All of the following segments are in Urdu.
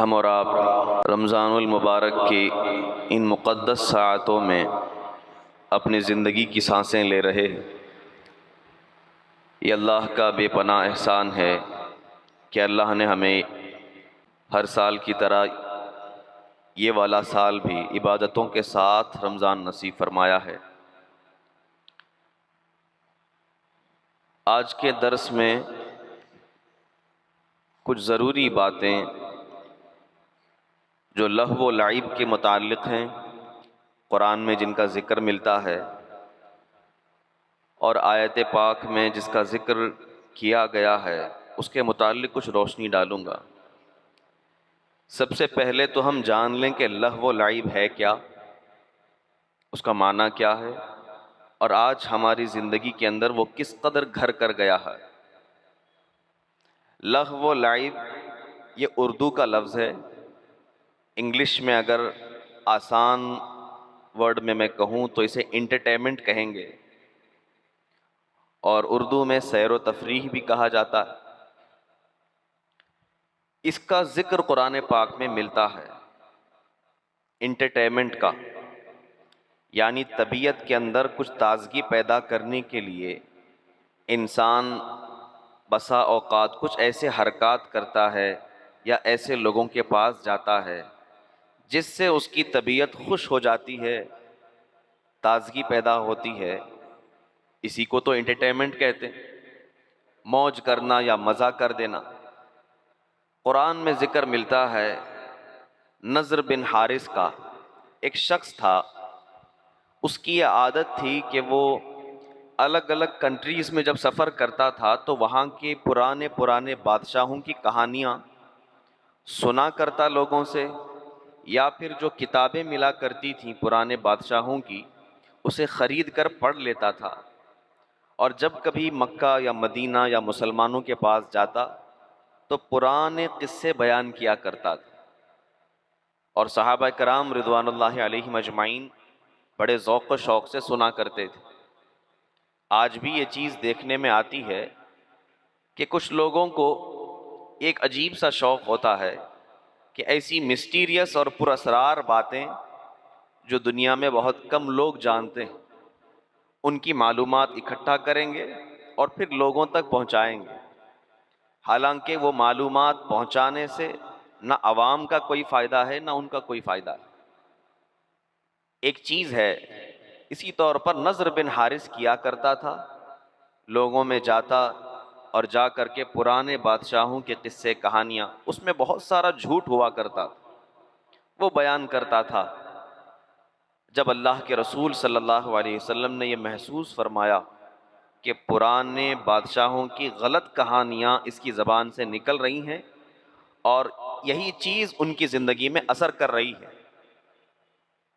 ہم اور آپ رمضان المبارک کی ان مقدس ساعتوں میں اپنی زندگی کی سانسیں لے رہے ہیں۔ یہ اللہ کا بے پناہ احسان ہے کہ اللہ نے ہمیں ہر سال کی طرح یہ والا سال بھی عبادتوں کے ساتھ رمضان نصیب فرمایا ہے۔ آج کے درس میں کچھ ضروری باتیں جو لہو و لعب کے متعلق ہیں، قرآن میں جن کا ذکر ملتا ہے اور آیت پاک میں جس کا ذکر کیا گیا ہے، اس کے متعلق کچھ روشنی ڈالوں گا۔ سب سے پہلے تو ہم جان لیں کہ لہو و لعب ہے کیا، اس کا معنی کیا ہے، اور آج ہماری زندگی کے اندر وہ کس قدر گھر کر گیا ہے۔ لہو و لعب یہ اردو کا لفظ ہے۔ انگلش میں اگر آسان ورڈ میں کہوں تو اسے انٹرٹینمنٹ کہیں گے، اور اردو میں سیر و تفریح بھی کہا جاتا ہے۔ اس کا ذکر قرآن پاک میں ملتا ہے، انٹرٹینمنٹ کا، یعنی طبیعت کے اندر کچھ تازگی پیدا کرنے کے لیے انسان بسا اوقات کچھ ایسے حرکات کرتا ہے یا ایسے لوگوں کے پاس جاتا ہے جس سے اس کی طبیعت خوش ہو جاتی ہے، تازگی پیدا ہوتی ہے۔ اسی کو تو انٹرٹینمنٹ کہتے ہیں، موج کرنا یا مزہ کر دینا۔ قرآن میں ذکر ملتا ہے نضر بن حارث کا، ایک شخص تھا، اس کی یہ عادت تھی کہ وہ الگ الگ کنٹریز میں جب سفر کرتا تھا تو وہاں کے پرانے بادشاہوں کی کہانیاں سنا کرتا لوگوں سے، یا پھر جو کتابیں ملا کرتی تھیں پرانے بادشاہوں کی، اسے خرید کر پڑھ لیتا تھا، اور جب کبھی مکہ یا مدینہ یا مسلمانوں کے پاس جاتا تو پرانے قصے بیان کیا کرتا تھا، اور صحابہ کرام رضوان اللہ علیہم اجمعین بڑے ذوق و شوق سے سنا کرتے تھے۔ آج بھی یہ چیز دیکھنے میں آتی ہے کہ کچھ لوگوں کو ایک عجیب سا شوق ہوتا ہے کہ ایسی مسٹیریس اور پراسرار باتیں جو دنیا میں بہت کم لوگ جانتے ہیں، ان کی معلومات اکٹھا کریں گے اور پھر لوگوں تک پہنچائیں گے، حالانکہ وہ معلومات پہنچانے سے نہ عوام کا کوئی فائدہ ہے نہ ان کا کوئی فائدہ ہے۔ ایک چیز ہے، اسی طور پر نضر بن حارث کیا کرتا تھا، لوگوں میں جاتا اور جا کر کے پرانے بادشاہوں کے قصے کہانیاں، اس میں بہت سارا جھوٹ ہوا کرتا تھا، وہ بیان کرتا تھا۔ جب اللہ کے رسول صلی اللہ علیہ وسلم نے یہ محسوس فرمایا کہ پرانے بادشاہوں کی غلط کہانیاں اس کی زبان سے نکل رہی ہیں اور یہی چیز ان کی زندگی میں اثر کر رہی ہے،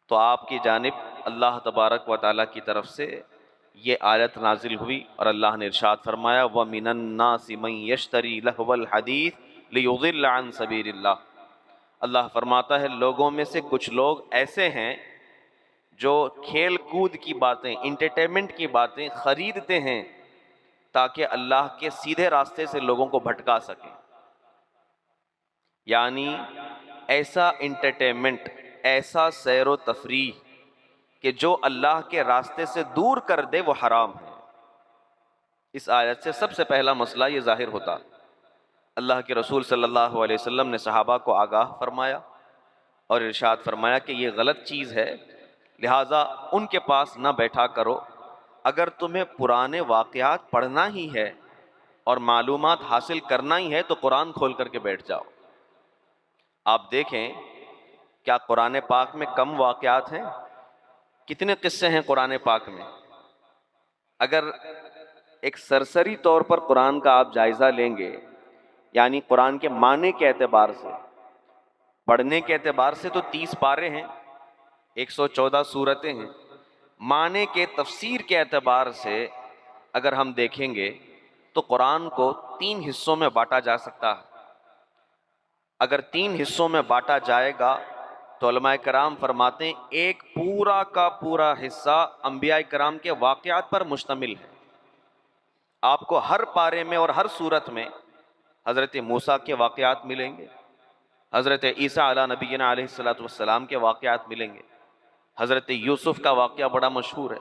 تو آپ کی جانب اللہ تبارک و تعالیٰ کی طرف سے یہ آیت نازل ہوئی، اور اللہ نے ارشاد فرمایا وَمِنَ النَّاسِ مَن يَشْتَرِي لَهْوَ الْحَدِيثِ لِيُضِلَّ عَن سَبِيلِ اللَّهِ۔ اللہ فرماتا ہے لوگوں میں سے کچھ لوگ ایسے ہیں جو کھیل کود کی باتیں، انٹرٹینمنٹ کی باتیں خریدتے ہیں تاکہ اللہ کے سیدھے راستے سے لوگوں کو بھٹکا سکیں، یعنی ایسا انٹرٹینمنٹ، ایسا سیر و تفریح کہ جو اللہ کے راستے سے دور کر دے وہ حرام ہے۔ اس آیت سے سب سے پہلا مسئلہ یہ ظاہر ہوتا، اللہ کے رسول صلی اللہ علیہ وسلم نے صحابہ کو آگاہ فرمایا اور ارشاد فرمایا کہ یہ غلط چیز ہے، لہٰذا ان کے پاس نہ بیٹھا کرو۔ اگر تمہیں پرانے واقعات پڑھنا ہی ہے اور معلومات حاصل کرنا ہی ہے تو قرآن کھول کر کے بیٹھ جاؤ۔ آپ دیکھیں کیا قرآن پاک میں کم واقعات ہیں؟ کتنے قصے ہیں قرآن پاک میں؟ اگر ایک سرسری طور پر قرآن کا آپ جائزہ لیں گے، یعنی قرآن کے معنی کے اعتبار سے، پڑھنے کے اعتبار سے تو 30 پارے ہیں، 114 سورتیں ہیں، معنی کے تفسیر کے اعتبار سے اگر ہم دیکھیں گے تو قرآن کو 3 حصوں میں بانٹا جا سکتا ہے۔ اگر 3 حصوں میں بانٹا جائے گا تو علماء کرام فرماتے ہیں ایک پورا کا پورا حصہ انبیاء کرام کے واقعات پر مشتمل ہے۔ آپ کو ہر پارے میں اور ہر سورت میں حضرت موسیٰ کے واقعات ملیں گے، حضرت عیسیٰ علیہ نبینا علیہ الصلوۃ والسلام کے واقعات ملیں گے، حضرت یوسف کا واقعہ بڑا مشہور ہے،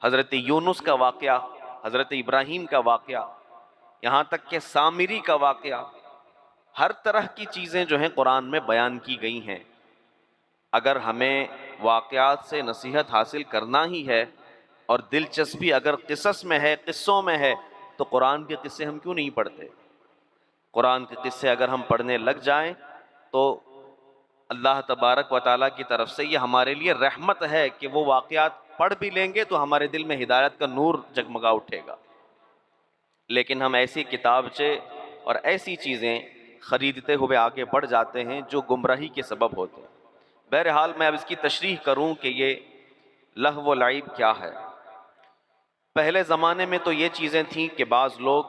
حضرت یونس کا واقعہ، حضرت ابراہیم کا واقعہ، یہاں تک کہ سامری کا واقعہ، ہر طرح کی چیزیں جو ہیں قرآن میں بیان کی گئی ہیں۔ اگر ہمیں واقعات سے نصیحت حاصل کرنا ہی ہے اور دلچسپی اگر قصص میں ہے، قصوں میں ہے، تو قرآن کے قصے ہم کیوں نہیں پڑھتے؟ قرآن کے قصے اگر ہم پڑھنے لگ جائیں تو اللہ تبارک و تعالیٰ کی طرف سے یہ ہمارے لیے رحمت ہے کہ وہ واقعات پڑھ بھی لیں گے تو ہمارے دل میں ہدایت کا نور جگمگا اٹھے گا۔ لیکن ہم ایسی کتابچے اور ایسی چیزیں خریدتے ہوئے آگے بڑھ جاتے ہیں جو گمراہی کے سبب ہوتے ہیں۔ بہرحال میں اب اس کی تشریح کروں کہ یہ لہو و لعب کیا ہے۔ پہلے زمانے میں تو یہ چیزیں تھیں کہ بعض لوگ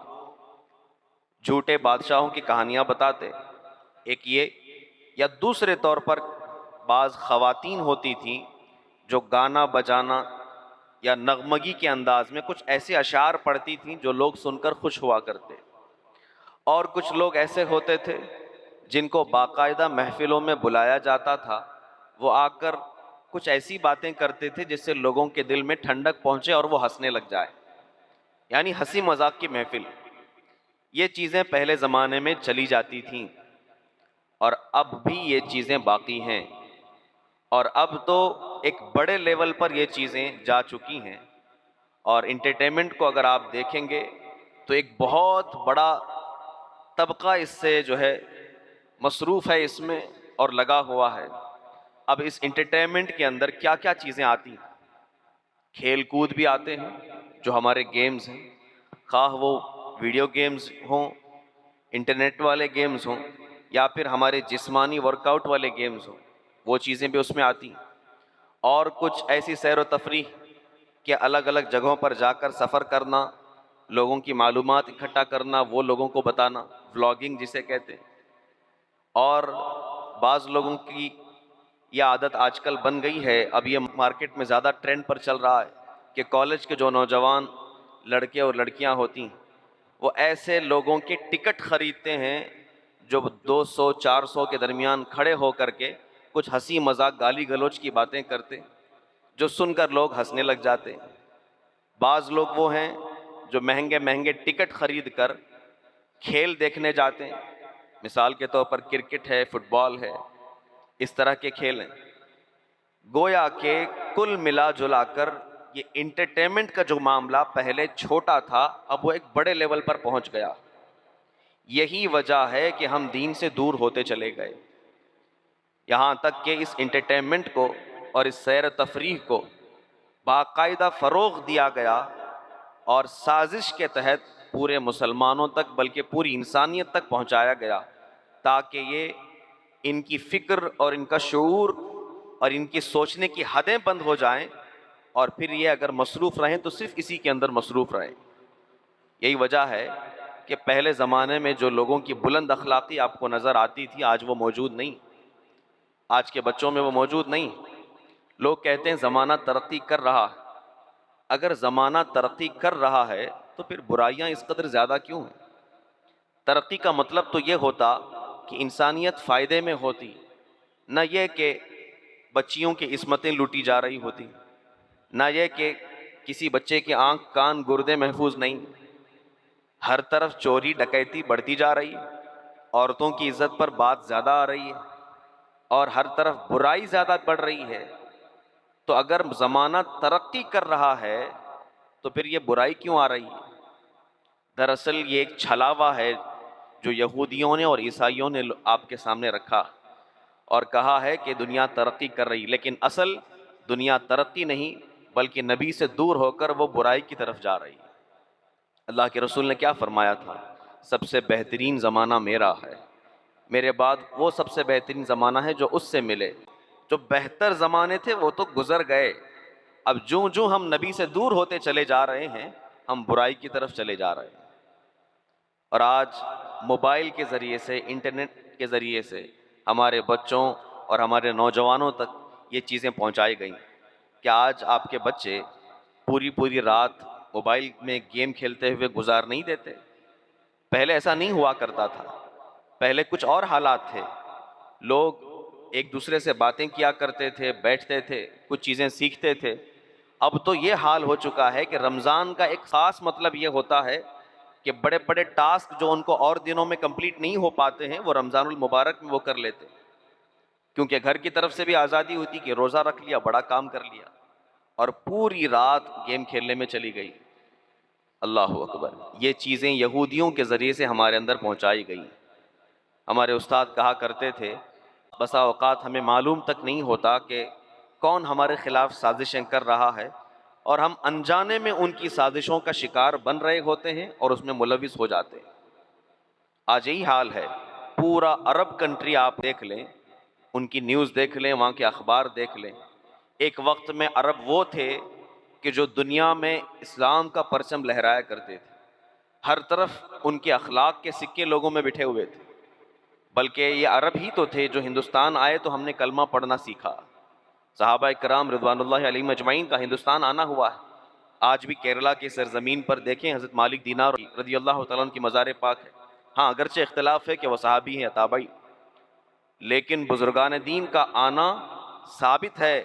جھوٹے بادشاہوں کی کہانیاں بتاتے، ایک یہ، یا دوسرے طور پر بعض خواتین ہوتی تھیں جو گانا بجانا یا نغمگی کے انداز میں کچھ ایسے اشعار پڑھتی تھیں جو لوگ سن کر خوش ہوا کرتے، اور کچھ لوگ ایسے ہوتے تھے جن کو باقاعدہ محفلوں میں بلایا جاتا تھا، وہ آ کر کچھ ایسی باتیں کرتے تھے جس سے لوگوں کے دل میں ٹھنڈک پہنچے اور وہ ہنسنے لگ جائے، یعنی ہنسی مذاق کی محفل۔ یہ چیزیں پہلے زمانے میں چلی جاتی تھیں اور اب بھی یہ چیزیں باقی ہیں، اور اب تو ایک بڑے لیول پر یہ چیزیں جا چکی ہیں، اور انٹرٹینمنٹ کو اگر آپ دیکھیں گے تو ایک بہت بڑا طبقہ اس سے جو ہے مصروف ہے اس میں اور لگا ہوا ہے۔ اب اس انٹرٹینمنٹ کے اندر کیا کیا چیزیں آتی ہیں؟ کھیل کود بھی آتے ہیں جو ہمارے گیمز ہیں، خواہ وہ ویڈیو گیمز ہوں، انٹرنیٹ والے گیمز ہوں، یا پھر ہمارے جسمانی ورک آؤٹ والے گیمز ہوں، وہ چیزیں بھی اس میں آتی ہیں۔ اور کچھ ایسی سیر و تفریح کہ الگ الگ جگہوں پر جا کر سفر کرنا، لوگوں کی معلومات اکٹھا کرنا، وہ لوگوں کو بتانا، ولاگنگ جسے کہتے ہیں۔ اور بعض لوگوں کی یہ عادت آج کل بن گئی ہے، اب یہ مارکیٹ میں زیادہ ٹرینڈ پر چل رہا ہے کہ کالج کے جو نوجوان لڑکے اور لڑکیاں ہوتی ہیں وہ ایسے لوگوں کی ٹکٹ خریدتے ہیں جو 200 400 کے درمیان کھڑے ہو کر کے کچھ ہنسی مذاق گالی گلوچ کی باتیں کرتے، جو سن کر لوگ ہنسنے لگ جاتے۔ بعض لوگ وہ ہیں جو مہنگے مہنگے ٹکٹ خرید کر کھیل دیکھنے جاتے ہیں، مثال کے طور پر کرکٹ ہے، فٹ بال ہے، اس طرح کے کھیل ہیں۔ گویا کہ کل ملا جلا کر یہ انٹرٹینمنٹ کا جو معاملہ پہلے چھوٹا تھا اب وہ ایک بڑے لیول پر پہنچ گیا۔ یہی وجہ ہے کہ ہم دین سے دور ہوتے چلے گئے، یہاں تک کہ اس انٹرٹینمنٹ کو اور اس سیر و تفریح کو باقاعدہ فروغ دیا گیا اور سازش کے تحت پورے مسلمانوں تک بلکہ پوری انسانیت تک پہنچایا گیا، تاکہ یہ ان کی فکر اور ان کا شعور اور ان کی سوچنے کی حدیں بند ہو جائیں، اور پھر یہ اگر مصروف رہیں تو صرف اسی کے اندر مصروف رہیں۔ یہی وجہ ہے کہ پہلے زمانے میں جو لوگوں کی بلند اخلاقی آپ کو نظر آتی تھی آج وہ موجود نہیں، آج کے بچوں میں وہ موجود نہیں۔ لوگ کہتے ہیں زمانہ ترقی کر رہا ہے، اگر زمانہ ترقی کر رہا ہے تو پھر برائیاں اس قدر زیادہ کیوں ہیں؟ ترقی کا مطلب تو یہ ہوتا کہ انسانیت فائدے میں ہوتی، نہ یہ کہ بچیوں کی عصمتیں لوٹی جا رہی ہوتی، نہ یہ کہ کسی بچے کے آنکھ کان گردے محفوظ نہیں۔ ہر طرف چوری ڈکیتی بڑھتی جا رہی ہے، عورتوں کی عزت پر بات زیادہ آ رہی ہے، اور ہر طرف برائی زیادہ بڑھ رہی ہے۔ تو اگر زمانہ ترقی کر رہا ہے تو پھر یہ برائی کیوں آ رہی ہے؟ دراصل یہ ایک چھلاوا ہے جو یہودیوں نے اور عیسائیوں نے آپ کے سامنے رکھا اور کہا ہے کہ دنیا ترقی کر رہی، لیکن اصل دنیا ترقی نہیں بلکہ نبی سے دور ہو کر وہ برائی کی طرف جا رہی ہے۔ اللہ کے رسول نے کیا فرمایا تھا؟ سب سے بہترین زمانہ میرا ہے، میرے بعد وہ سب سے بہترین زمانہ ہے جو اس سے ملے۔ جو بہتر زمانے تھے وہ تو گزر گئے، اب جوں جوں ہم نبی سے دور ہوتے چلے جا رہے ہیں ہم برائی کی طرف چلے جا رہے ہیں۔ اور آج موبائل کے ذریعے سے، انٹرنیٹ کے ذریعے سے ہمارے بچوں اور ہمارے نوجوانوں تک یہ چیزیں پہنچائی گئیں کہ آج آپ کے بچے پوری پوری رات موبائل میں گیم کھیلتے ہوئے گزار نہیں دیتے۔ پہلے ایسا نہیں ہوا کرتا تھا، پہلے کچھ اور حالات تھے، لوگ ایک دوسرے سے باتیں کیا کرتے تھے، بیٹھتے تھے، کچھ چیزیں سیکھتے تھے۔ اب تو یہ حال ہو چکا ہے کہ رمضان کا ایک خاص مطلب یہ ہوتا ہے کہ بڑے بڑے ٹاسک جو ان کو اور دنوں میں کمپلیٹ نہیں ہو پاتے ہیں وہ رمضان المبارک میں وہ کر لیتے، کیونکہ گھر کی طرف سے بھی آزادی ہوتی کہ روزہ رکھ لیا، بڑا کام کر لیا، اور پوری رات گیم کھیلنے میں چلی گئی۔ اللہ اکبر! یہ چیزیں یہودیوں کے ذریعے سے ہمارے اندر پہنچائی گئی۔ ہمارے استاد کہا کرتے تھے بسا اوقات ہمیں معلوم تک نہیں ہوتا کہ کون ہمارے خلاف سازشیں کر رہا ہے، اور ہم انجانے میں ان کی سازشوں کا شکار بن رہے ہوتے ہیں اور اس میں ملوث ہو جاتے ہیں۔ آج یہی حال ہے، پورا عرب کنٹری آپ دیکھ لیں، ان کی نیوز دیکھ لیں، وہاں کے اخبار دیکھ لیں۔ ایک وقت میں عرب وہ تھے کہ جو دنیا میں اسلام کا پرچم لہرایا کرتے تھے، ہر طرف ان کے اخلاق کے سکے لوگوں میں بٹھے ہوئے تھے، بلکہ یہ عرب ہی تو تھے جو ہندوستان آئے تو ہم نے کلمہ پڑھنا سیکھا۔ صحابہ کرام رضوان اللہ علیہم اجمعین کا ہندوستان آنا ہوا ہے۔ آج بھی کیرلا کی سرزمین پر دیکھیں حضرت مالک دینار رضی اللہ تعالیٰ عنہ کی مزار پاک ہے۔ ہاں اگرچہ اختلاف ہے کہ وہ صحابی ہیں یا تابعی، لیکن بزرگان دین کا آنا ثابت ہے،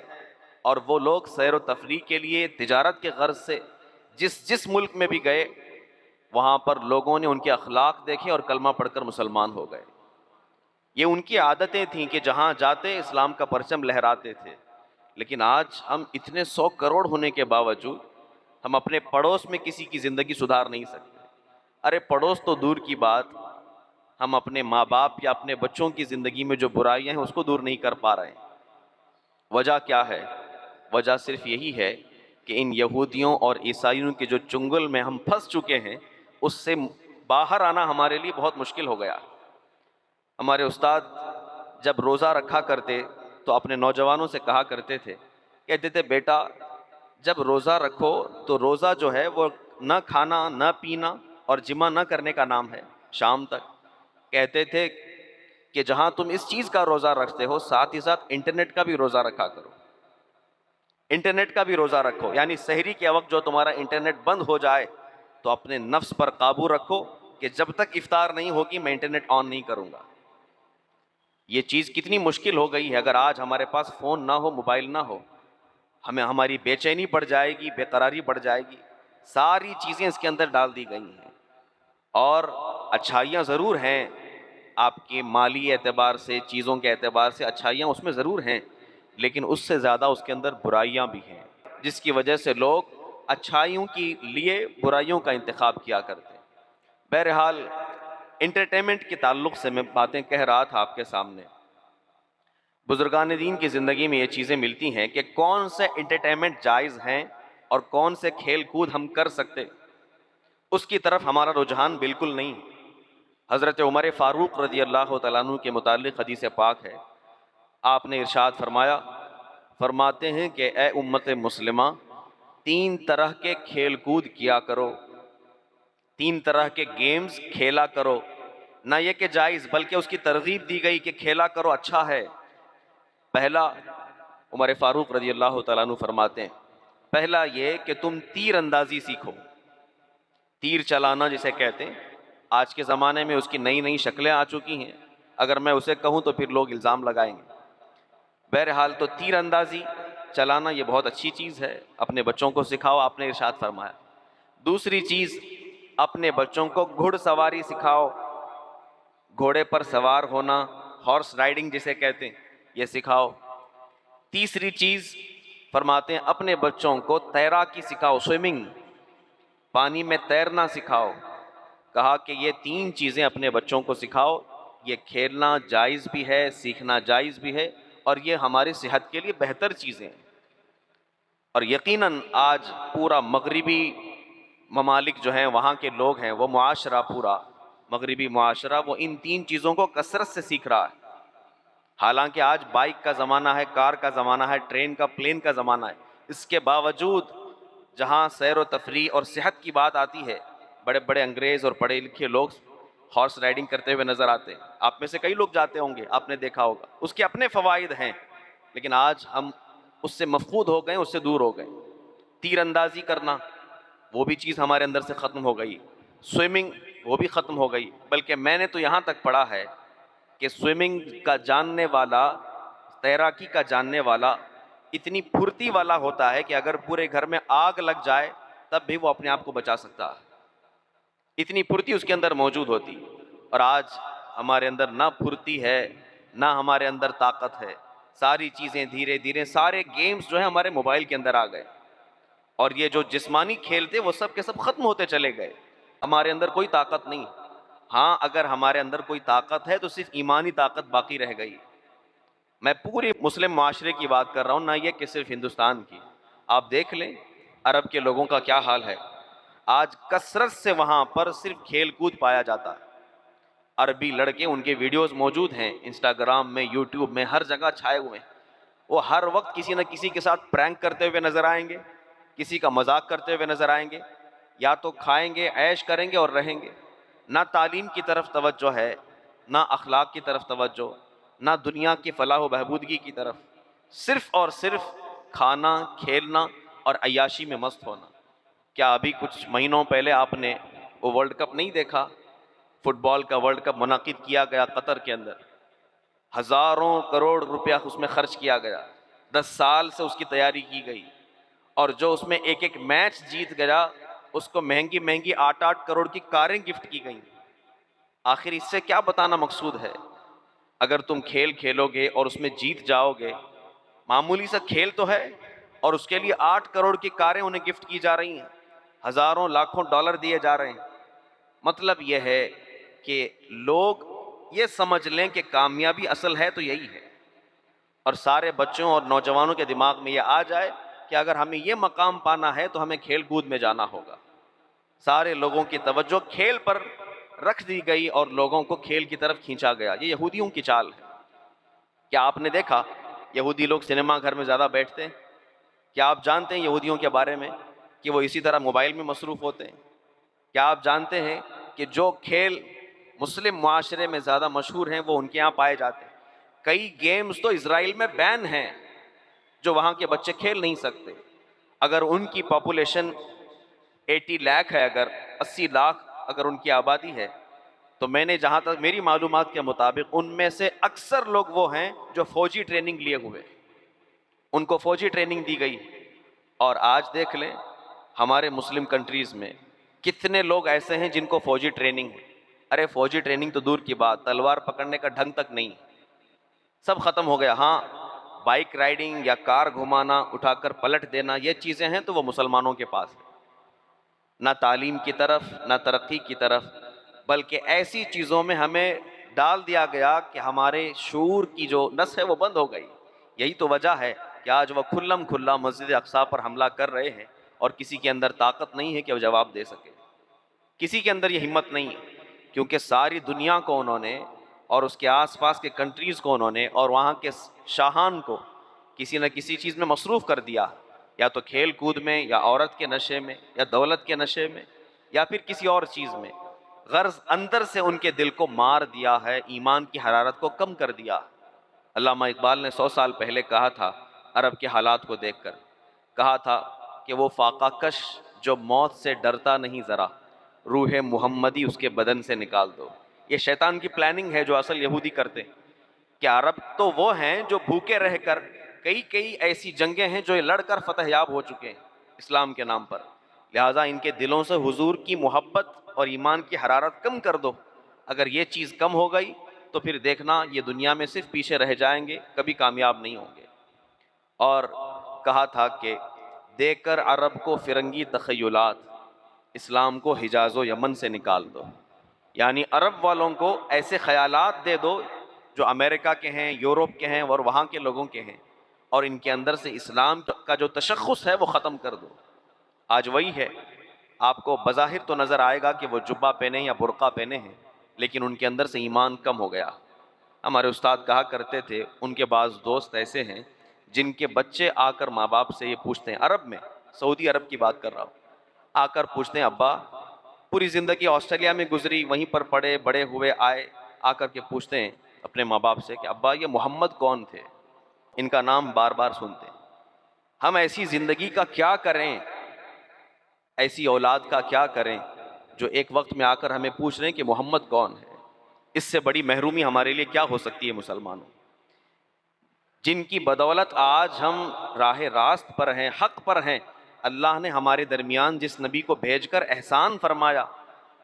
اور وہ لوگ سیر و تفریح کے لیے تجارت کے غرض سے جس ملک میں بھی گئے وہاں پر لوگوں نے ان کے اخلاق دیکھے اور کلمہ پڑھ کر مسلمان ہو گئے۔ یہ ان کی عادتیں تھیں کہ جہاں جاتے اسلام کا پرچم لہراتے تھے۔ لیکن آج ہم اتنے 100 کروڑ ہونے کے باوجود ہم اپنے پڑوس میں کسی کی زندگی سدھار نہیں سکتے۔ ارے پڑوس تو دور کی بات، ہم اپنے ماں باپ یا اپنے بچوں کی زندگی میں جو برائیاں ہیں اس کو دور نہیں کر پا رہے ہیں۔ وجہ کیا ہے؟ وجہ صرف یہی ہے کہ ان یہودیوں اور عیسائیوں کے جو چنگل میں ہم پھنس چکے ہیں اس سے باہر آنا ہمارے لیے بہت مشکل ہو گیا۔ ہمارے استاد جب روزہ رکھا کرتے تو اپنے نوجوانوں سے کہا کرتے تھے، کہتے تھے بیٹا جب روزہ رکھو تو روزہ جو ہے وہ نہ کھانا نہ پینا اور جمع نہ کرنے کا نام ہے شام تک۔ کہتے تھے کہ جہاں تم اس چیز کا روزہ رکھتے ہو ساتھ ہی ساتھ انٹرنیٹ کا بھی روزہ رکھا کرو، انٹرنیٹ کا بھی روزہ رکھو، یعنی سحری کے وقت جو تمہارا انٹرنیٹ بند ہو جائے تو اپنے نفس پر قابو رکھو کہ جب تک افطار نہیں ہوگی میں انٹرنیٹ آن نہیں کروں گا۔ یہ چیز کتنی مشکل ہو گئی ہے، اگر آج ہمارے پاس فون نہ ہو، موبائل نہ ہو، ہماری بے چینی بڑھ جائے گی، بے قراری بڑھ جائے گی۔ ساری چیزیں اس کے اندر ڈال دی گئی ہیں، اور اچھائیاں ضرور ہیں، آپ کی مالی اعتبار سے، چیزوں کے اعتبار سے اچھائیاں اس میں ضرور ہیں، لیکن اس سے زیادہ اس کے اندر برائیاں بھی ہیں، جس کی وجہ سے لوگ اچھائیوں کے لیے برائیوں کا انتخاب کیا کرتے ہیں۔ بہرحال انٹرٹینمنٹ کے تعلق سے میں باتیں کہہ رہا تھا آپ کے سامنے۔ بزرگان دین کی زندگی میں یہ چیزیں ملتی ہیں کہ کون سے انٹرٹینمنٹ جائز ہیں اور کون سے کھیل کود ہم کر سکتے، اس کی طرف ہمارا رجحان بالکل نہیں۔ حضرت عمر فاروق رضی اللہ تعالیٰ عنہ کے متعلق حدیث پاک ہے، آپ نے ارشاد فرمایا، فرماتے ہیں کہ اے امت مسلمہ، 3 طرح کے کھیل کود کیا کرو، 3 طرح کے گیمز کھیلا کرو، نہ یہ کہ جائز بلکہ اس کی ترغیب دی گئی کہ کھیلا کرو، اچھا ہے۔ پہلا، عمر فاروق رضی اللہ تعالیٰ عنہ فرماتے ہیں، پہلا یہ کہ تم تیر اندازی سیکھو، تیر چلانا جسے کہتے ہیں۔ آج کے زمانے میں اس کی نئی نئی شکلیں آ چکی ہیں، اگر میں اسے کہوں تو پھر لوگ الزام لگائیں گے۔ بہرحال تو تیر اندازی چلانا یہ بہت اچھی چیز ہے، اپنے بچوں کو سکھاؤ، آپ نے ارشاد فرمایا۔ دوسری چیز، اپنے بچوں کو گھڑ سواری سکھاؤ، گھوڑے پر سوار ہونا، ہارس رائڈنگ جسے کہتے ہیں، یہ سکھاؤ۔ تیسری چیز فرماتے ہیں اپنے بچوں کو تیراکی سکھاؤ، سوئمنگ، پانی میں تیرنا سکھاؤ۔ کہا کہ یہ 3 چیزیں اپنے بچوں کو سکھاؤ، یہ کھیلنا جائز بھی ہے، سیکھنا جائز بھی ہے، اور یہ ہماری صحت کے لیے بہتر چیزیں ہیں۔ اور یقیناً آج پورا مغربی ممالک جو ہیں، وہاں کے لوگ ہیں، وہ معاشرہ پورا مغربی معاشرہ وہ ان 3 چیزوں کو کثرت سے سیکھ رہا ہے۔ حالانکہ آج بائک کا زمانہ ہے، کار کا زمانہ ہے، ٹرین کا، پلین کا زمانہ ہے، اس کے باوجود جہاں سیر و تفریح اور صحت کی بات آتی ہے، بڑے بڑے انگریز اور پڑھے لکھے لوگ ہارس رائڈنگ کرتے ہوئے نظر آتے ہیں۔ آپ میں سے کئی لوگ جاتے ہوں گے، آپ نے دیکھا ہوگا، اس کے اپنے فوائد ہیں، لیکن آج ہم اس سے مفقود ہو گئے، اس سے دور ہو گئے۔ تیر اندازی کرنا، وہ بھی چیز ہمارے اندر سے ختم ہو گئی، سوئمنگ وہ بھی ختم ہو گئی، بلکہ میں نے تو یہاں تک پڑھا ہے کہ سوئمنگ کا جاننے والا، تیراکی کا جاننے والا اتنی پھرتی والا ہوتا ہے کہ اگر پورے گھر میں آگ لگ جائے تب بھی وہ اپنے آپ کو بچا سکتا ہے، اتنی پھرتی اس کے اندر موجود ہوتی۔ اور آج ہمارے اندر نہ پھرتی ہے نہ ہمارے اندر طاقت ہے، ساری چیزیں دھیرے دھیرے، سارے گیمز جو ہیں ہمارے موبائل کے اندر آ گئے، اور یہ جو جسمانی کھیل تھے وہ سب کے سب ختم ہوتے چلے گئے، ہمارے اندر کوئی طاقت نہیں۔ ہاں اگر ہمارے اندر کوئی طاقت ہے تو صرف ایمانی طاقت باقی رہ گئی۔ میں پوری مسلم معاشرے کی بات کر رہا ہوں، نہ یہ کہ صرف ہندوستان کی۔ آپ دیکھ لیں عرب کے لوگوں کا کیا حال ہے، آج کثرت سے وہاں پر صرف کھیل کود پایا جاتا ہے۔ عربی لڑکے، ان کے ویڈیوز موجود ہیں انسٹاگرام میں، یوٹیوب میں، ہر جگہ چھائے ہوئے ہیں۔ وہ ہر وقت کسی نہ کسی کے ساتھ پرینک کرتے ہوئے نظر آئیں گے، کسی کا مذاق کرتے ہوئے نظر آئیں گے، یا تو کھائیں گے، عیش کریں گے اور رہیں گے۔ نہ تعلیم کی طرف توجہ ہے، نہ اخلاق کی طرف توجہ، نہ دنیا کی فلاح و بہبودگی کی طرف، صرف اور صرف کھانا، کھیلنا اور عیاشی میں مست ہونا۔ کیا ابھی کچھ مہینوں پہلے آپ نے وہ ورلڈ کپ نہیں دیکھا؟ فٹ بال کا ورلڈ کپ منعقد کیا گیا قطر کے اندر، ہزاروں کروڑ روپیہ اس میں خرچ کیا گیا، 10 سال سے اس کی تیاری کی گئی، اور جو اس میں ایک ایک میچ جیت گیا اس کو مہنگی مہنگی 8-8 کروڑ کی کاریں گفٹ کی گئیں۔ آخر اس سے کیا بتانا مقصود ہے؟ اگر تم کھیل کھیلو گے اور اس میں جیت جاؤ گے، معمولی سا کھیل تو ہے، اور اس کے لیے 8 کروڑ کی کاریں انہیں گفٹ کی جا رہی ہیں، ہزاروں لاکھوں ڈالر دیے جا رہے ہیں۔ مطلب یہ ہے کہ لوگ یہ سمجھ لیں کہ کامیابی اصل ہے تو یہی ہے، اور سارے بچوں اور نوجوانوں کے دماغ میں یہ آ جائے کہ اگر ہمیں یہ مقام پانا ہے تو ہمیں کھیل کود میں جانا ہوگا۔ سارے لوگوں کی توجہ کھیل پر رکھ دی گئی اور لوگوں کو کھیل کی طرف کھینچا گیا۔ یہ یہودیوں کی چال ہے۔ کیا آپ نے دیکھا یہودی لوگ سنیما گھر میں زیادہ بیٹھتے ہیں؟ کیا آپ جانتے ہیں یہودیوں کے بارے میں کہ وہ اسی طرح موبائل میں مصروف ہوتے ہیں؟ کیا آپ جانتے ہیں کہ جو کھیل مسلم معاشرے میں زیادہ مشہور ہیں وہ ان کے یہاں پائے جاتے ہیں؟ کئی گیمز تو اسرائیل میں بین ہیں جو وہاں کے بچے کھیل نہیں سکتے۔ اگر ان کی پاپولیشن 80 لاکھ ہے، اگر 80 لاکھ اگر ان کی آبادی ہے، تو میں نے جہاں تک میری معلومات کے مطابق ان میں سے اکثر لوگ وہ ہیں جو فوجی ٹریننگ لیے ہوئے، ان کو فوجی ٹریننگ دی گئی۔ اور آج دیکھ لیں ہمارے مسلم کنٹریز میں کتنے لوگ ایسے ہیں جن کو فوجی ٹریننگ ہے۔ ارے فوجی ٹریننگ تو دور کی بات، تلوار پکڑنے کا ڈھنگ تک نہیں، سب ختم ہو گیا۔ ہاں بائک رائڈنگ یا کار گھمانا، اٹھا کر پلٹ دینا، یہ چیزیں ہیں تو وہ مسلمانوں کے پاس ہے۔ نہ تعلیم کی طرف، نہ ترقی کی طرف، بلکہ ایسی چیزوں میں ہمیں ڈال دیا گیا کہ ہمارے شعور کی جو نس ہے وہ بند ہو گئی۔ یہی تو وجہ ہے کہ آج وہ کھلم کھلا مسجد اقصیٰ پر حملہ کر رہے ہیں، اور کسی کے اندر طاقت نہیں ہے کہ وہ جواب دے سکے، کسی کے اندر یہ ہمت نہیں ہے، کیونکہ ساری دنیا کو انہوں نے اور اس کے آس پاس کے کنٹریز کو انہوں نے اور وہاں کے شاہان کو کسی نہ کسی چیز میں مصروف کر دیا، یا تو کھیل کود میں، یا عورت کے نشے میں، یا دولت کے نشے میں، یا پھر کسی اور چیز میں۔ غرض اندر سے ان کے دل کو مار دیا ہے، ایمان کی حرارت کو کم کر دیا۔ علامہ اقبال نے 100 سال پہلے کہا تھا عرب کے حالات کو دیکھ کر، کہا تھا کہ وہ فاقہ کش جو موت سے ڈرتا نہیں ذرا، روح محمدی اس کے بدن سے نکال دو۔ یہ شیطان کی پلاننگ ہے جو اصل یہودی کرتے ہیں، کہ عرب تو وہ ہیں جو بھوکے رہ کر کئی ایسی جنگیں ہیں جو یہ لڑ کر فتح یاب ہو چکے ہیں اسلام کے نام پر، لہٰذا ان کے دلوں سے حضور کی محبت اور ایمان کی حرارت کم کر دو۔ اگر یہ چیز کم ہو گئی تو پھر دیکھنا یہ دنیا میں صرف پیچھے رہ جائیں گے، کبھی کامیاب نہیں ہوں گے۔ اور کہا تھا کہ دے کر عرب کو فرنگی تخیلات، اسلام کو حجاز و یمن سے نکال دو۔ یعنی عرب والوں کو ایسے خیالات دے دو جو امریکہ کے ہیں، یورپ کے ہیں اور وہاں کے لوگوں کے ہیں، اور ان کے اندر سے اسلام کا جو تشخص ہے وہ ختم کر دو۔ آج وہی ہے، آپ کو بظاہر تو نظر آئے گا کہ وہ جبہ پہنے یا برقع پہنے ہیں، لیکن ان کے اندر سے ایمان کم ہو گیا۔ ہمارے استاد کہا کرتے تھے ان کے بعض دوست ایسے ہیں جن کے بچے آ کر ماں باپ سے یہ پوچھتے ہیں، عرب میں، سعودی عرب کی بات کر رہا ہوں، آ کر پوچھتے ہیں ابا پوری زندگی آسٹریلیا میں گزری، وہیں پر پڑھے بڑے ہوئے، آئے آ کر کے پوچھتے ہیں اپنے ماں باپ سے کہ ابا یہ محمد کون تھے؟ ان کا نام بار بار سنتے ہیں۔ ہم ایسی زندگی کا کیا کریں، ایسی اولاد کا کیا کریں جو ایک وقت میں آ کر ہمیں پوچھ رہے ہیں کہ محمد کون ہے؟ اس سے بڑی محرومی ہمارے لیے کیا ہو سکتی ہے مسلمانوں، جن کی بدولت آج ہم راہ راست پر ہیں، حق پر ہیں۔ اللہ نے ہمارے درمیان جس نبی کو بھیج کر احسان فرمایا،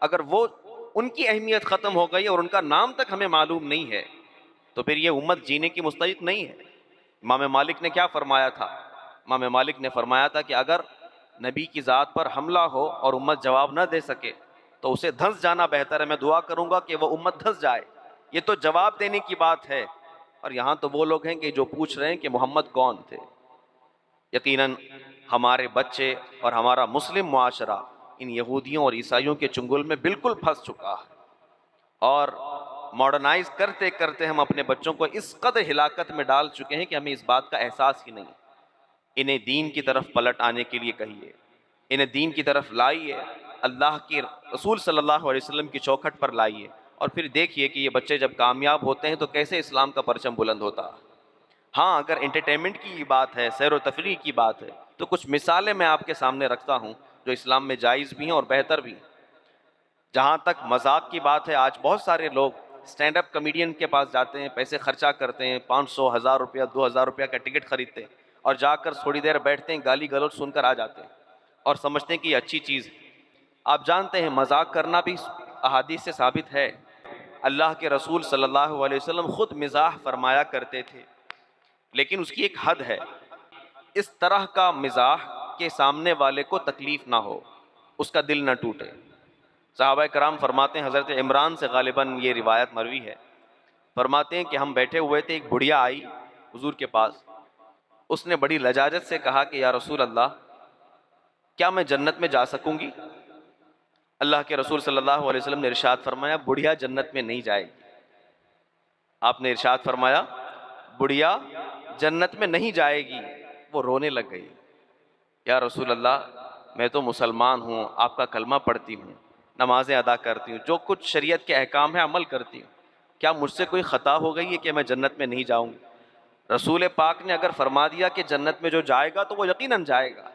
اگر وہ ان کی اہمیت ختم ہو گئی اور ان کا نام تک ہمیں معلوم نہیں ہے تو پھر یہ امت جینے کی مستحق نہیں ہے۔ امام مالک نے کیا فرمایا تھا؟ امام مالک نے فرمایا تھا کہ اگر نبی کی ذات پر حملہ ہو اور امت جواب نہ دے سکے تو اسے دھنس جانا بہتر ہے، میں دعا کروں گا کہ وہ امت دھنس جائے۔ یہ تو جواب دینے کی بات ہے، اور یہاں تو وہ لوگ ہیں کہ جو پوچھ رہے ہیں کہ محمد کون تھے۔ یقیناً ہمارے بچے اور ہمارا مسلم معاشرہ ان یہودیوں اور عیسائیوں کے چنگل میں بالکل پھنس چکا ہے، اور ماڈرنائز کرتے کرتے ہم اپنے بچوں کو اس قدر ہلاکت میں ڈال چکے ہیں کہ ہمیں اس بات کا احساس ہی نہیں۔ انہیں دین کی طرف پلٹ آنے کے لیے کہیے، انہیں دین کی طرف لائیے، اللہ کے رسول صلی اللہ علیہ وسلم کی چوکھٹ پر لائیے، اور پھر دیکھیے کہ یہ بچے جب کامیاب ہوتے ہیں تو کیسے اسلام کا پرچم بلند ہوتا ہے۔ ہاں، اگر انٹرٹینمنٹ کی بات ہے، سیر و تفریح کی بات ہے، تو کچھ مثالیں میں آپ کے سامنے رکھتا ہوں جو اسلام میں جائز بھی ہیں اور بہتر بھی ہیں۔ جہاں تک مذاق کی بات ہے، آج بہت سارے لوگ اسٹینڈ اپ کمیڈین کے پاس جاتے ہیں، پیسے خرچہ کرتے ہیں، 500 1000 روپیہ 2000 روپیہ کا ٹکٹ خریدتے ہیں، اور جا کر تھوڑی دیر بیٹھتے ہیں، گالی گلوچ سن کر آ جاتے ہیں اور سمجھتے ہیں کہ یہ اچھی چیز ہے۔ آپ جانتے ہیں مذاق کرنا بھی احادیث سے ثابت ہے۔ اللہ کے رسول صلی اللہ علیہ وسلم خود مزاح فرمایا کرتے تھے، لیکن اس کی ایک حد ہے۔ اس طرح کا مزاح کہ سامنے والے کو تکلیف نہ ہو، اس کا دل نہ ٹوٹے۔ صحابہ کرام فرماتے ہیں، حضرت عمران سے غالباً یہ روایت مروی ہے، فرماتے ہیں کہ ہم بیٹھے ہوئے تھے، ایک بڑھیا آئی حضور کے پاس، اس نے بڑی لجاجت سے کہا کہ یا رسول اللہ، کیا میں جنت میں جا سکوں گی؟ اللہ کے رسول صلی اللہ علیہ وسلم نے ارشاد فرمایا، بڑھیا جنت میں نہیں جائے گی۔ آپ نے ارشاد فرمایا، بڑھیا جنت میں نہیں جائے گی۔ وہ رونے لگ گئی، یا رسول اللہ، میں تو مسلمان ہوں، آپ کا کلمہ پڑھتی ہوں، نمازیں ادا کرتی ہوں، جو کچھ شریعت کے احکام ہیں عمل کرتی ہوں، کیا مجھ سے کوئی خطا ہو گئی ہے کہ میں جنت میں نہیں جاؤں گی؟ رسول پاک نے اگر فرما دیا کہ جنت میں جو جائے گا تو وہ یقیناً جائے گا،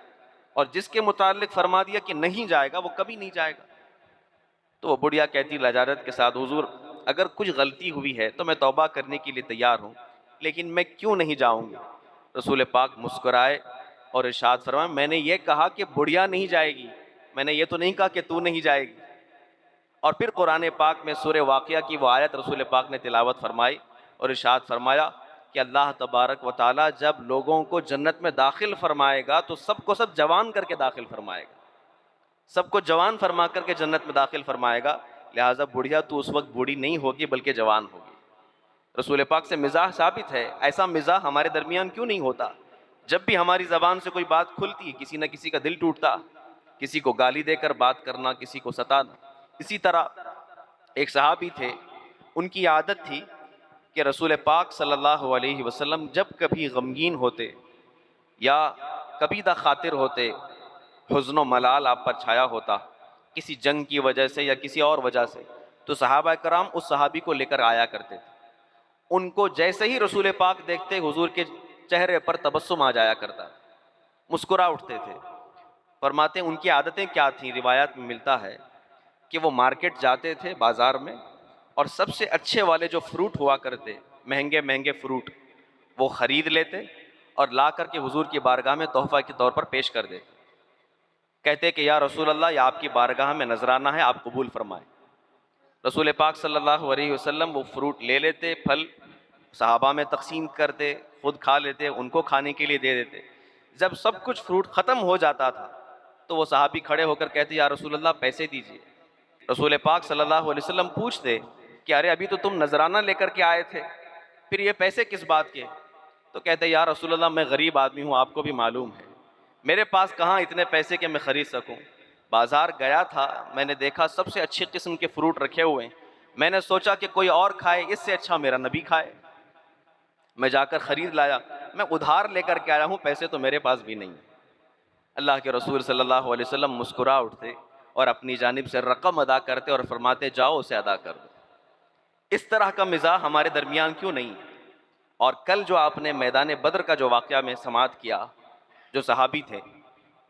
اور جس کے متعلق فرما دیا کہ نہیں جائے گا وہ کبھی نہیں جائے گا۔ تو وہ بڑھیا کہتی لجاجت کے ساتھ، حضور اگر کچھ غلطی ہوئی ہے تو میں توبہ کرنے کے لیے تیار ہوں، لیکن میں کیوں نہیں جاؤں گی؟ رسول پاک مسکرائے اور ارشاد فرمایا، میں نے یہ کہا کہ بڑھیا نہیں جائے گی، میں نے یہ تو نہیں کہا کہ تو نہیں جائے گی۔ اور پھر قرآن پاک میں سورہ واقعہ کی وہ آیت رسول پاک نے تلاوت فرمائی اور ارشاد فرمایا کہ اللہ تبارک و تعالیٰ جب لوگوں کو جنت میں داخل فرمائے گا تو سب کو سب جوان کر کے داخل فرمائے گا، سب کو جوان فرما کر کے جنت میں داخل فرمائے گا، لہٰذا بڑھیا تو اس وقت بوڑھی نہیں ہوگی بلکہ جوان ہوگی۔ رسول پاک سے مزاح ثابت ہے، ایسا مزاح ہمارے درمیان کیوں نہیں ہوتا؟ جب بھی ہماری زبان سے کوئی بات کھلتی ہے، کسی نہ کسی کا دل ٹوٹتا، کسی کو گالی دے کر بات کرنا، کسی کو ستانا۔ اسی طرح ایک صحابی تھے، ان کی عادت تھی کہ رسول پاک صلی اللہ علیہ وسلم جب کبھی غمگین ہوتے یا کبیدہ خاطر ہوتے، حزن و ملال آپ پر چھایا ہوتا کسی جنگ کی وجہ سے یا کسی اور وجہ سے، تو صحابہ کرام اس صحابی کو لے کر آیا کرتے تھے۔ ان کو جیسے ہی رسول پاک دیکھتے، حضور کے چہرے پر تبسم آ جایا کرتا، مسکرا اٹھتے تھے۔ فرماتے ہیں ان کی عادتیں کیا تھیں؟ روایات میں ملتا ہے کہ وہ مارکیٹ جاتے تھے، بازار میں، اور سب سے اچھے والے جو فروٹ ہوا کرتے، مہنگے مہنگے فروٹ، وہ خرید لیتے اور لا کر کے حضور کی بارگاہ میں تحفہ کے طور پر پیش کر دیتے۔ کہتے کہ یا رسول اللہ، یہ آپ کی بارگاہ میں نذرانہ ہے، آپ قبول فرمائیں۔ رسول پاک صلی اللہ علیہ وسلم وہ فروٹ لے لیتے، پھل صحابہ میں تقسیم کرتے، خود کھا لیتے، ان کو کھانے کے لیے دے دیتے۔ جب سب کچھ فروٹ ختم ہو جاتا تھا تو وہ صحابی کھڑے ہو کر کہتے، یا رسول اللہ پیسے دیجیے۔ رسول پاک صلی اللہ علیہ وسلم پوچھتے کہ ارے ابھی تو تم نذرانہ لے کر کے آئے تھے، پھر یہ پیسے کس بات کے؟ تو کہتے یا رسول اللہ، میں غریب آدمی ہوں، آپ کو بھی معلوم ہے، میرے پاس کہاں اتنے پیسے کہ میں خرید سکوں۔ بازار گیا تھا، میں نے دیکھا سب سے اچھے قسم کے فروٹ رکھے ہوئے ہیں، میں نے سوچا کہ کوئی اور کھائے، اس سے اچھا میرا نبی کھائے، میں جا کر خرید لایا، میں ادھار لے کر کے آیا ہوں، پیسے تو میرے پاس بھی نہیں۔ اللہ کے رسول صلی اللہ علیہ وسلم مسکرا اٹھتے اور اپنی جانب سے رقم ادا کرتے اور فرماتے جاؤ اسے ادا کر دو۔ اس طرح کا مزاح ہمارے درمیان کیوں نہیں؟ اور کل جو آپ نے میدان بدر کا جو واقعہ میں سماعت کیا، جو صحابی تھے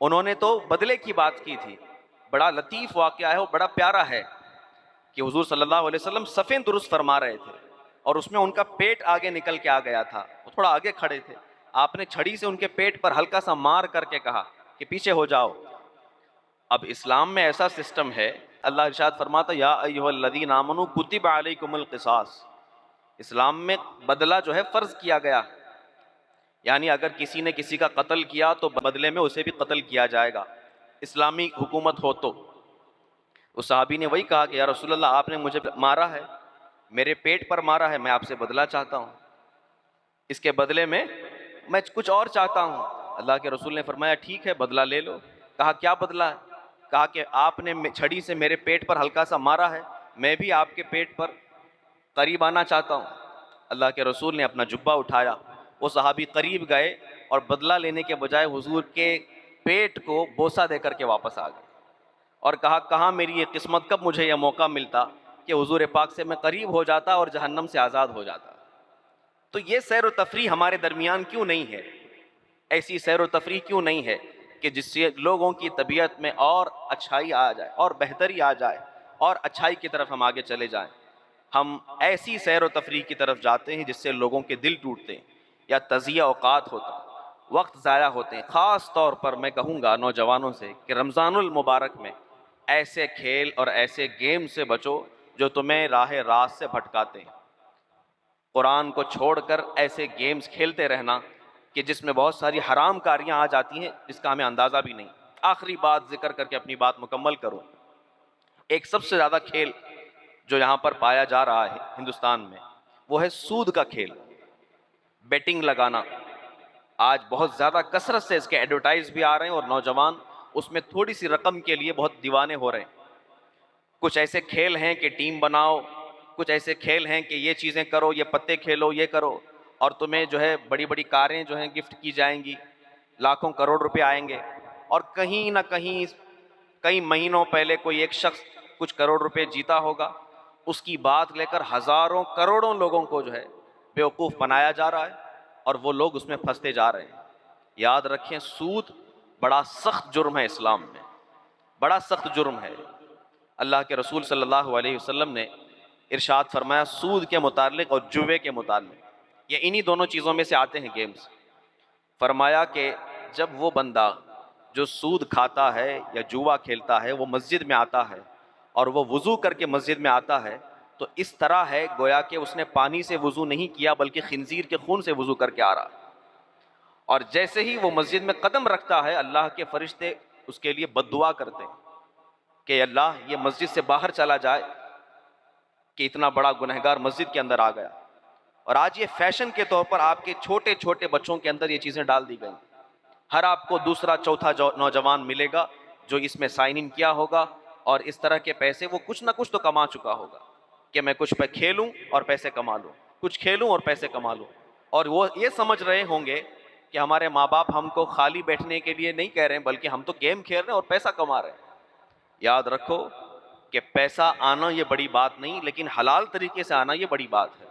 انہوں نے تو بدلے کی بات کی تھی، بڑا لطیف واقعہ ہے، وہ بڑا پیارا ہے۔ کہ حضور صلی اللہ علیہ وسلم صفیں درست فرما رہے تھے اور اس میں ان کا پیٹ آگے نکل کے آ گیا تھا، وہ تھوڑا آگے کھڑے تھے، آپ نے چھڑی سے ان کے پیٹ پر ہلکا سا مار کر کے کہا کہ پیچھے ہو جاؤ۔ اب اسلام میں ایسا سسٹم ہے، اللہ ارشاد فرماتا یا ایھا الذین آمنوا کتب علیکم القصاص، اسلام میں بدلہ جو ہے فرض کیا گیا، یعنی اگر کسی نے کسی کا قتل کیا تو بدلے میں اسے بھی قتل کیا جائے گا، اسلامی حکومت ہو تو۔ اس صحابی نے وہی کہا کہ یا رسول اللہ آپ نے مجھے مارا ہے، میرے پیٹ پر مارا ہے، میں آپ سے بدلہ چاہتا ہوں، اس کے بدلے میں میں کچھ اور چاہتا ہوں۔ اللہ کے رسول نے فرمایا ٹھیک ہے بدلہ لے لو۔ کہا کیا بدلہ ہے؟ کہا کہ آپ نے چھڑی سے میرے پیٹ پر ہلکا سا مارا ہے، میں بھی آپ کے پیٹ پر قریب آنا چاہتا ہوں۔ اللہ کے رسول نے اپنا جبہ اٹھایا، وہ صحابی قریب گئے اور بدلہ لینے کے بجائے حضور کے پیٹ کو بوسہ دے کر کے واپس آ گئے اور کہا کہاں میری یہ قسمت، کب مجھے یہ موقع ملتا کہ حضور پاک سے میں قریب ہو جاتا اور جہنم سے آزاد ہو جاتا۔ تو یہ سیر و تفریح ہمارے درمیان کیوں نہیں ہے؟ ایسی سیر و تفریح کیوں نہیں ہے کہ جس سے لوگوں کی طبیعت میں اور اچھائی آ جائے اور بہتری آ جائے اور اچھائی کی طرف ہم آگے چلے جائیں؟ ہم ایسی سیر و تفریح کی طرف جاتے ہیں جس سے لوگوں کے دل ٹوٹتے ہیں یا تضیع اوقات ہوتا ہے، وقت ضائع ہوتے ہیں۔ خاص طور پر میں کہوں گا نوجوانوں سے کہ رمضان المبارک میں ایسے کھیل اور ایسے گیم سے بچو جو تمہیں راہ راست سے بھٹکاتے ہیں۔ قرآن کو چھوڑ کر ایسے گیمز کھیلتے رہنا کہ جس میں بہت ساری حرام کاریاں آ جاتی ہیں جس کا ہمیں اندازہ بھی نہیں۔ آخری بات ذکر کر کے اپنی بات مکمل کروں، ایک سب سے زیادہ کھیل جو یہاں پر پایا جا رہا ہے ہندوستان میں وہ ہے سود کا کھیل، بیٹنگ لگانا۔ آج بہت زیادہ کثرت سے اس کے ایڈورٹائز بھی آ رہے ہیں اور نوجوان اس میں تھوڑی سی رقم کے لیے بہت دیوانے ہو رہے ہیں۔ کچھ ایسے کھیل ہیں کہ ٹیم بناؤ، کچھ ایسے کھیل ہیں کہ یہ چیزیں کرو، یہ پتے کھیلو، یہ کرو، اور تمہیں جو ہے بڑی بڑی کاریں جو ہیں گفٹ کی جائیں گی، لاکھوں کروڑ روپے آئیں گے، اور کہیں نہ کہیں کئی مہینوں پہلے کوئی ایک شخص کچھ کروڑ روپے جیتا ہوگا، اس کی بات لے کر ہزاروں کروڑوں لوگوں کو جو ہے بیوقوف بنایا جا رہا ہے اور وہ لوگ اس میں پھنستے جا رہے ہیں۔ یاد رکھیں سود بڑا سخت جرم ہے، اسلام میں بڑا سخت جرم ہے۔ اللہ کے رسول صلی اللہ علیہ وسلم نے ارشاد فرمایا سود کے متعلق اور جوے کے متعلق، یہ انہی دونوں چیزوں میں سے آتے ہیں گیمز، فرمایا کہ جب وہ بندہ جو سود کھاتا ہے یا جوا کھیلتا ہے وہ مسجد میں آتا ہے اور وہ وضو کر کے مسجد میں آتا ہے تو اس طرح ہے گویا کہ اس نے پانی سے وضو نہیں کیا بلکہ خنزیر کے خون سے وضو کر کے آ رہا، اور جیسے ہی وہ مسجد میں قدم رکھتا ہے اللہ کے فرشتے اس کے لیے بد دعا کرتے ہیں کہ اللہ یہ مسجد سے باہر چلا جائے کہ اتنا بڑا گنہگار مسجد کے اندر آ گیا۔ اور آج یہ فیشن کے طور پر آپ کے چھوٹے چھوٹے بچوں کے اندر یہ چیزیں ڈال دی گئیں، ہر آپ کو دوسرا چوتھا نوجوان ملے گا جو اس میں سائن ان کیا ہوگا اور اس طرح کے پیسے وہ کچھ نہ کچھ تو کما چکا ہوگا کہ میں کچھ پہ کھیلوں اور پیسے کما لوں، کچھ کھیلوں اور پیسے کما لوں، اور وہ یہ سمجھ رہے ہوں گے کہ ہمارے ماں باپ ہم کو خالی بیٹھنے کے لیے نہیں کہہ رہے ہیں بلکہ ہم تو گیم کھیل رہے ہیں اور پیسہ کما رہے ہیں۔ یاد رکھو کہ پیسہ آنا یہ بڑی بات نہیں، لیکن حلال طریقے سے آنا یہ بڑی بات ہے۔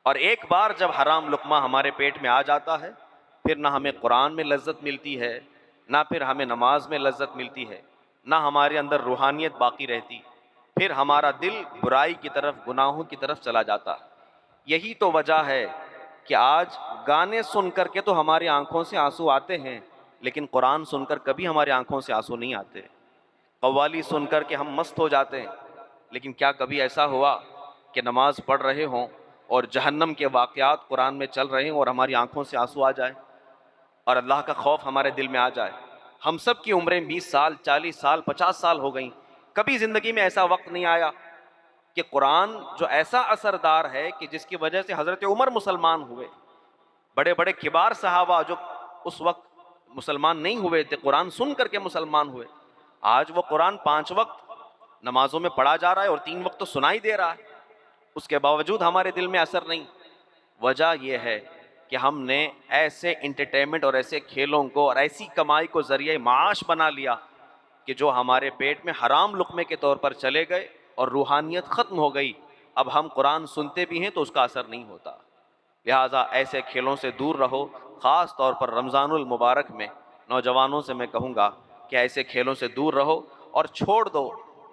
اور ایک بار جب حرام لقمہ ہمارے پیٹ میں آ جاتا ہے پھر نہ ہمیں قرآن میں لذت ملتی ہے، نہ پھر ہمیں نماز میں لذت ملتی ہے، نہ ہمارے اندر روحانیت باقی رہتی، پھر ہمارا دل برائی کی طرف گناہوں کی طرف چلا جاتا ہے۔ یہی تو وجہ ہے کہ آج گانے سن کر کے تو ہماری آنکھوں سے آنسو آتے ہیں لیکن قرآن سن کر کبھی ہماری آنکھوں سے آنسو نہیں آتے، قوالی سن کر کے ہم مست ہو جاتے ہیں لیکن کیا کبھی ایسا ہوا کہ نماز پڑھ رہے ہوں اور جہنم کے واقعات قرآن میں چل رہے ہوں اور ہماری آنکھوں سے آنسو آ جائے اور اللہ کا خوف ہمارے دل میں آ جائے؟ ہم سب کی عمریں 20 سال 40 سال 50 سال ہو گئیں، کبھی زندگی میں ایسا وقت نہیں آیا کہ قرآن جو ایسا اثردار ہے کہ جس کی وجہ سے حضرت عمر مسلمان ہوئے، بڑے بڑے کبار صحابہ جو اس وقت مسلمان نہیں ہوئے تھے قرآن سن کر کے مسلمان ہوئے، آج وہ قرآن 5 وقت نمازوں میں پڑھا جا رہا ہے اور 3 وقت تو سنائی دے رہا ہے، اس کے باوجود ہمارے دل میں اثر نہیں۔ وجہ یہ ہے کہ ہم نے ایسے انٹرٹینمنٹ اور ایسے کھیلوں کو اور ایسی کمائی کو ذریعہ معاش بنا لیا کہ جو ہمارے پیٹ میں حرام لقمے کے طور پر چلے گئے اور روحانیت ختم ہو گئی۔ اب ہم قرآن سنتے بھی ہیں تو اس کا اثر نہیں ہوتا، لہٰذا ایسے کھیلوں سے دور رہو۔ خاص طور پر رمضان المبارک میں نوجوانوں سے میں کہوں گا کہ ایسے کھیلوں سے دور رہو اور چھوڑ دو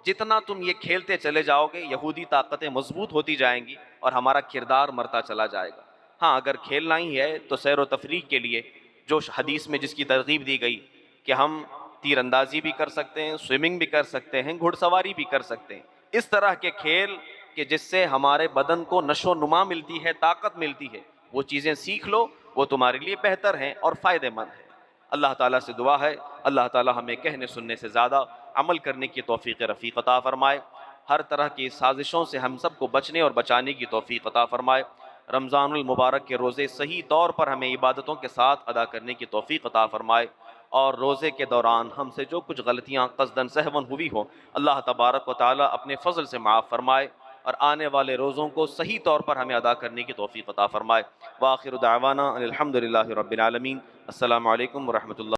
جتنا تم یہ کھیلتے چلے جاؤ گے یہودی طاقتیں مضبوط ہوتی جائیں گی اور ہمارا کردار مرتا چلا جائے گا۔ ہاں اگر کھیلنا ہی ہے تو سیر و تفریح کے لیے جو حدیث میں جس کی ترغیب دی گئی کہ ہم تیر اندازی بھی کر سکتے ہیں، سوئمنگ بھی کر سکتے ہیں، گھڑ سواری بھی کر سکتے ہیں، اس طرح کے کھیل کہ جس سے ہمارے بدن کو نشو و نما ملتی ہے، طاقت ملتی ہے، وہ چیزیں سیکھ لو، وہ تمہارے لیے بہتر ہیں اور فائدہ مند ہیں۔ اللہ تعالیٰ سے دعا ہے اللہ تعالیٰ ہمیں کہنے سننے سے زیادہ عمل کرنے کی توفیق رفیق عطا فرمائے، ہر طرح کی سازشوں سے ہم سب کو بچنے اور بچانے کی توفیق عطا فرمائے، رمضان المبارک کے روزے صحیح طور پر ہمیں عبادتوں کے ساتھ ادا کرنے کی توفیق عطا فرمائے، اور روزے کے دوران ہم سے جو کچھ غلطیاں قصداً سہون ہوئی ہوں اللہ تبارک و تعالیٰ اپنے فضل سے معاف فرمائے، اور آنے والے روزوں کو صحیح طور پر ہمیں ادا کرنے کی توفیق عطا فرمائے۔ وآخر دعوانا ان الحمد للہ رب العالمین۔ السلام علیکم ورحمۃ اللہ۔